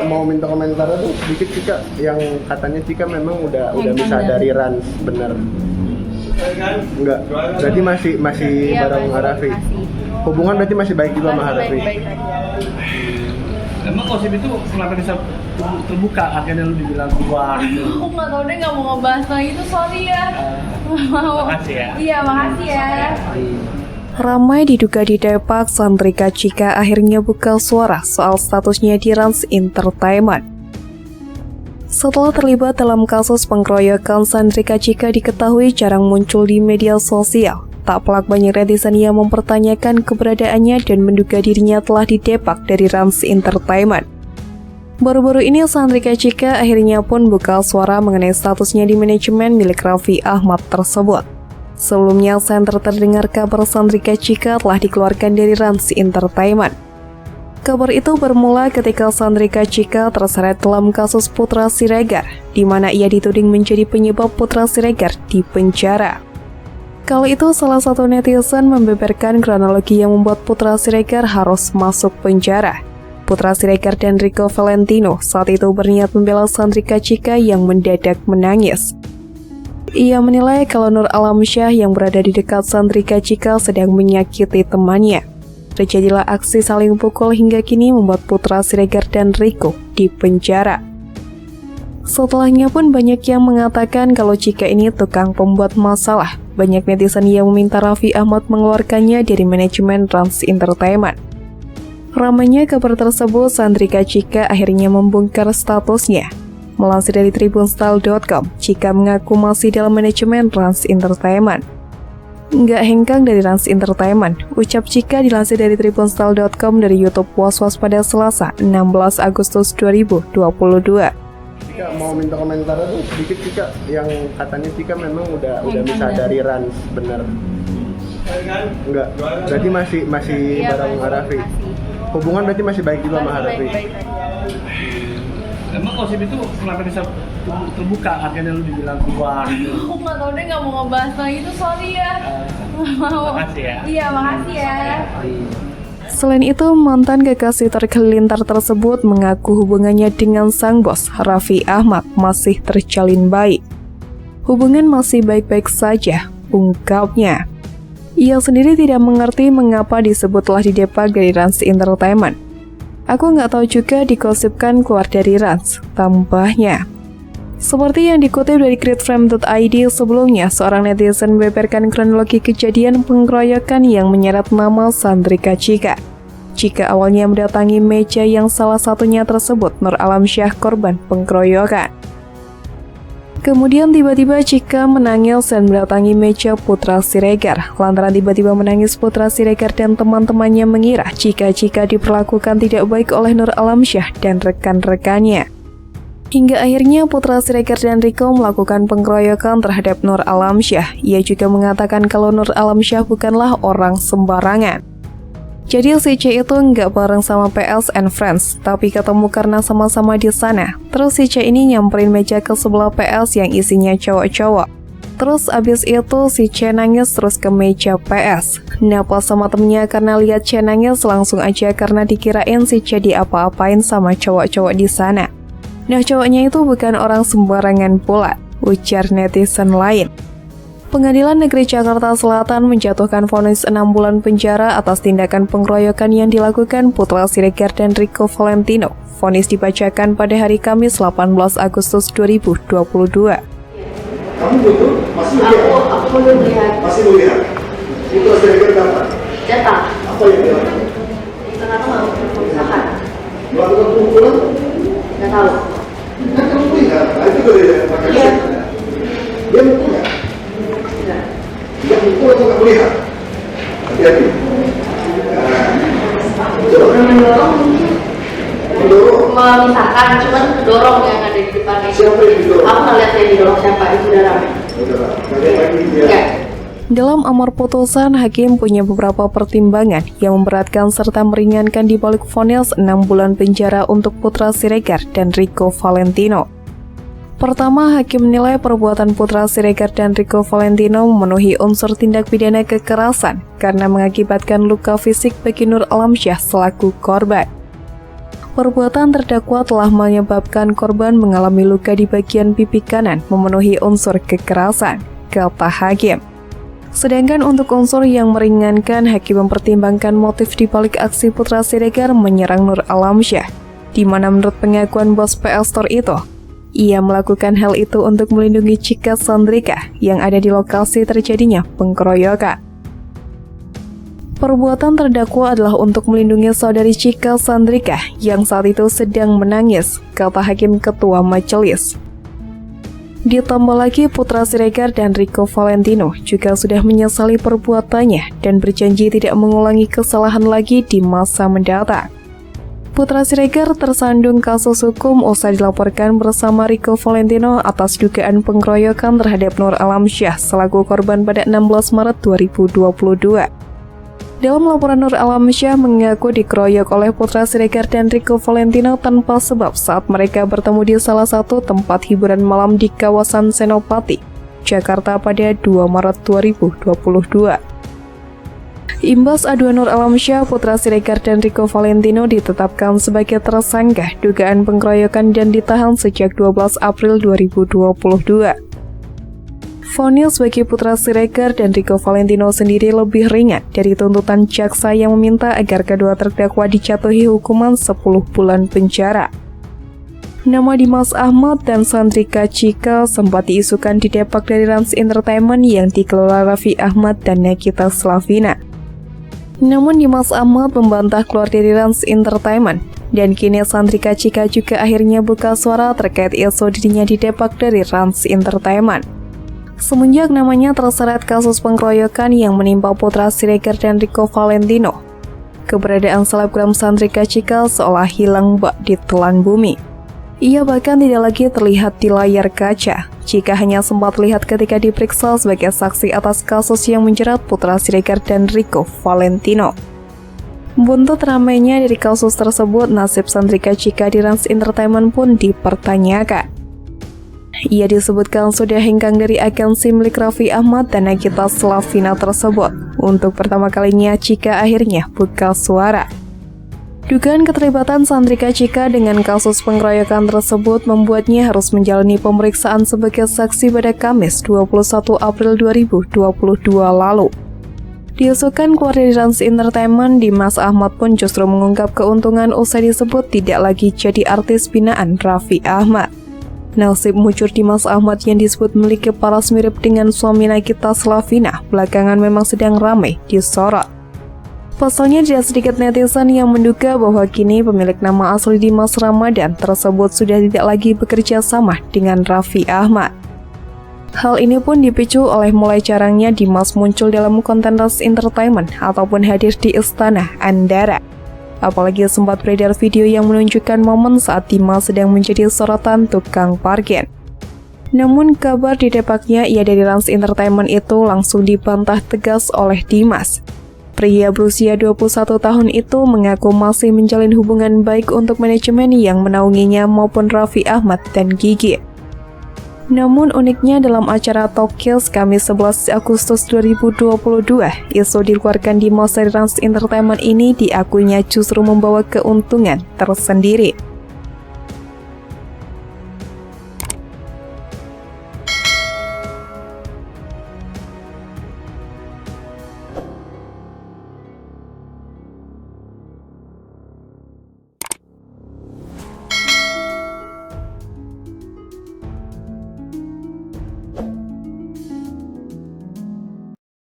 Mau minta komentar tuh sedikit Cika, yang katanya Cika memang udah bisa dari Rans, bener? Enggak, berarti masih Iya, bareng Harafi. Hubungan berarti masih baik juga sama Harafi. Baik-baik aja. Emang gosip itu kenapa bisa terbuka akhirnya lu dibilang keluar gitu? Aku nggak tahu deh, nggak mau ngebahas lagi tuh, sorry ya. Mau. Makasih ya. Iya, makasih ya. Ramai diduga di Depak, Sandrika Cika akhirnya buka suara soal statusnya di Rans Entertainment. Setelah terlibat dalam kasus pengeroyokan, Sandrika Cika diketahui jarang muncul di media sosial. Tak pelak banyak netizen yang mempertanyakan keberadaannya dan menduga dirinya telah didepak dari Rans Entertainment. Baru-baru ini Sandrika Cika akhirnya pun buka suara mengenai statusnya di manajemen milik Raffi Ahmad tersebut. Sebelumnya, senter terdengar kabar Sandrika Cika telah dikeluarkan dari Rans Entertainment. Kabar itu bermula ketika Sandrika Cika terseret dalam kasus Putra Siregar, di mana ia dituding menjadi penyebab Putra Siregar di penjara. Kala itu, salah satu netizen membeberkan kronologi yang membuat Putra Siregar harus masuk penjara. Putra Siregar dan Rico Valentino saat itu berniat membela Sandrika Cika yang mendadak menangis. Ia menilai kalau Nur Alamsyah yang berada di dekat Sandrika Cika sedang menyakiti temannya. Terjadilah aksi saling pukul hingga kini membuat Putra Siregar dan Rico di penjara. Setelahnya pun banyak yang mengatakan kalau Cika ini tukang pembuat masalah. Banyak netizen yang meminta Raffi Ahmad mengeluarkannya dari manajemen Rans Entertainment. Ramainya kabar tersebut, Sandrika Cika akhirnya membongkar statusnya. Melansir dari tribunstyle.com, Cika mengaku masih dalam manajemen Rans Entertainment. Nggak hengkang dari Rans Entertainment, ucap Cika dilansir dari tribunstyle.com dari YouTube Was-Was pada Selasa, 16 Agustus 2022. Cika mau minta komentar tuh sedikit Cika, yang katanya Cika memang udah bisa dari Rans, bener? Enggak, berarti masih Iya, bareng Harafi. masih. Hubungan berarti masih baik juga sama Harafi. Baik-baik aja. Emang gosip itu kenapa bisa terbuka akhirnya lu dibilang keluar gitu? Aku nggak tahu deh, nggak mau ngebahas lagi tuh, sorry ya. Mau. Makasih ya. Iya, makasih ya. Selain itu, mantan kekasih terkelintar tersebut mengaku hubungannya dengan sang bos, Raffi Ahmad, masih terjalin baik. Hubungan masih baik-baik saja, ungkapnya. Ia sendiri tidak mengerti mengapa disebut telah didepak dari Rans Entertainment. Aku nggak tahu juga digosipkan keluar dari Rans, tambahnya. Seperti yang dikutip dari createframe.id sebelumnya, seorang netizen membeberkan kronologi kejadian pengeroyokan yang menyeret nama Sandrika Cika. Cika awalnya mendatangi meja yang salah satunya tersebut Nur Alamsyah, korban pengeroyokan. Kemudian tiba-tiba Cika menangis dan mendatangi meja Putra Siregar. Lantaran tiba-tiba menangis, Putra Siregar dan teman-temannya mengira Cika diperlakukan tidak baik oleh Nur Alamsyah dan rekan-rekannya. Hingga akhirnya Putra Siregar dan Rico melakukan pengeroyokan terhadap Nur Alamsyah. Ia juga mengatakan kalau Nur Alamsyah bukanlah orang sembarangan. Jadi si C itu nggak bareng sama PS and Friends, tapi ketemu karena sama-sama di sana. Terus si C ini nyamperin meja ke sebelah PS yang isinya cowok-cowok. Terus abis itu si C nangis terus ke meja PS. Nah pas sama temennya karena lihat C nangis langsung aja karena dikirain si C diapa-apain sama cowok-cowok di sana. Nah cowoknya itu bukan orang sembarangan pula, ujar netizen lain. Pengadilan Negeri Jakarta Selatan menjatuhkan vonis 6 bulan penjara atas tindakan pengeroyokan yang dilakukan Putra Siregar dan Rico Valentino. Vonis dibacakan pada hari Kamis 18 Agustus 2022. Kamu butuh? Masih melihat? Aku belum lihat. Masih melihat? Itu Siregar apa? Datang. Apa yang dia lakukan? Ternyata melakukan pengusahaan. Melakukan pukulan? Nggak tahu. Kan kamu melihat? Nah, itu dari pakai Iya. Dia mukul nggak? Tidak. Dia mukul atau nggak melihat? Hati-hati. Coba. Mendorong mungkin. Mendorong. Memisahkan, cuman kedorong yang ada di depannya. Siapa yang didorong? Aku nggak lihat yang didorong siapa, itu udah rame. Saudara, nanti lagi dia. Iya. Dalam amar putusan, hakim punya beberapa pertimbangan yang memberatkan serta meringankan di balik vonis 6 bulan penjara untuk Putra Siregar dan Rico Valentino. Pertama, hakim menilai perbuatan Putra Siregar dan Rico Valentino memenuhi unsur tindak pidana kekerasan karena mengakibatkan luka fisik bagi Nur Alamsyah selaku korban. Perbuatan terdakwa telah menyebabkan korban mengalami luka di bagian pipi kanan memenuhi unsur kekerasan, kata hakim. Sedangkan untuk unsur yang meringankan, hakim mempertimbangkan motif di balik aksi Putra Siregar menyerang Nur Alamsyah, di mana menurut pengakuan bos PL Store itu, ia melakukan hal itu untuk melindungi Cika Sandrika yang ada di lokasi terjadinya pengeroyokan. Perbuatan terdakwa adalah untuk melindungi saudari Cika Sandrika yang saat itu sedang menangis, kata hakim ketua majelis. Ditambah lagi Putra Siregar dan Rico Valentino juga sudah menyesali perbuatannya dan berjanji tidak mengulangi kesalahan lagi di masa mendatang. Putra Siregar tersandung kasus hukum usai dilaporkan bersama Rico Valentino atas dugaan pengeroyokan terhadap Nur Alamsyah selaku korban pada 16 Maret 2022. Dalam laporan, Nur Alamsyah mengaku dikeroyok oleh Putra Siregar dan Rico Valentino tanpa sebab saat mereka bertemu di salah satu tempat hiburan malam di kawasan Senopati, Jakarta pada 2 Maret 2022. Imbas aduan Nur Alamsyah, Putra Siregar dan Rico Valentino ditetapkan sebagai tersangka dugaan pengeroyokan dan ditahan sejak 12 April 2022. Vonis bagi Putra Siregar dan Rico Valentino sendiri lebih ringan dari tuntutan jaksa yang meminta agar kedua terdakwa dijatuhi hukuman 10 bulan penjara. Nama Dimas Ahmad dan Sandrika Cika sempat diisukan di Depak dari Rans Entertainment yang dikelola Raffi Ahmad dan Nikita Slavina. Namun Dimas Ahmad membantah keluar dari Rans Entertainment, dan kini Sandrika Cika juga akhirnya buka suara terkait isu dirinya di Depak dari Rans Entertainment. Semenjak namanya terseret kasus pengeroyokan yang menimpa Putra Siregar dan Rico Valentino, keberadaan selebgram Sandrika Cika seolah hilang bak di telan bumi. Ia bahkan tidak lagi terlihat di layar kaca. Cika hanya sempat lihat ketika diperiksa sebagai saksi atas kasus yang menjerat Putra Siregar dan Rico Valentino. Buntut ramainya dari kasus tersebut, nasib Sandrika Cika di Rans Entertainment pun dipertanyakan. Ia disebutkan sudah hengkang dari agensi milik Raffi Ahmad dan Nikita Slavina tersebut. Untuk pertama kalinya, Cika akhirnya buka suara. Dugaan keterlibatan Sandrika Cika dengan kasus pengeroyokan tersebut membuatnya harus menjalani pemeriksaan sebagai saksi pada Kamis 21 April 2022 lalu. Diusulkan keluar dari Rans Entertainment, Dimas Ahmad pun justru mengungkap keuntungan usai disebut tidak lagi jadi artis binaan Raffi Ahmad. Nasib mujur Dimas Ahmad yang disebut memiliki paras mirip dengan suami Nikita Slavina belakangan memang sedang ramai disorot. Pasalnya tidak sedikit netizen yang menduga bahwa kini pemilik nama asli Dimas Ramadan tersebut sudah tidak lagi bekerja sama dengan Raffi Ahmad. Hal ini pun dipicu oleh mulai jarangnya Dimas muncul dalam konten Rans Entertainment ataupun hadir di Istana Andara. Apalagi sempat beredar video yang menunjukkan momen saat Dimas sedang menjadi sorotan tukang parkir. Namun kabar di depaknya ia dari Rans Entertainment itu langsung dibantah tegas oleh Dimas. Pria berusia 21 tahun itu mengaku masih menjalin hubungan baik untuk manajemen yang menaunginya maupun Raffi Ahmad dan Gigi. Namun uniknya dalam acara Talkies Kamis 11 Agustus 2022, isu dikeluarkan Dimas dari Rans Entertainment ini diakuinya justru membawa keuntungan tersendiri.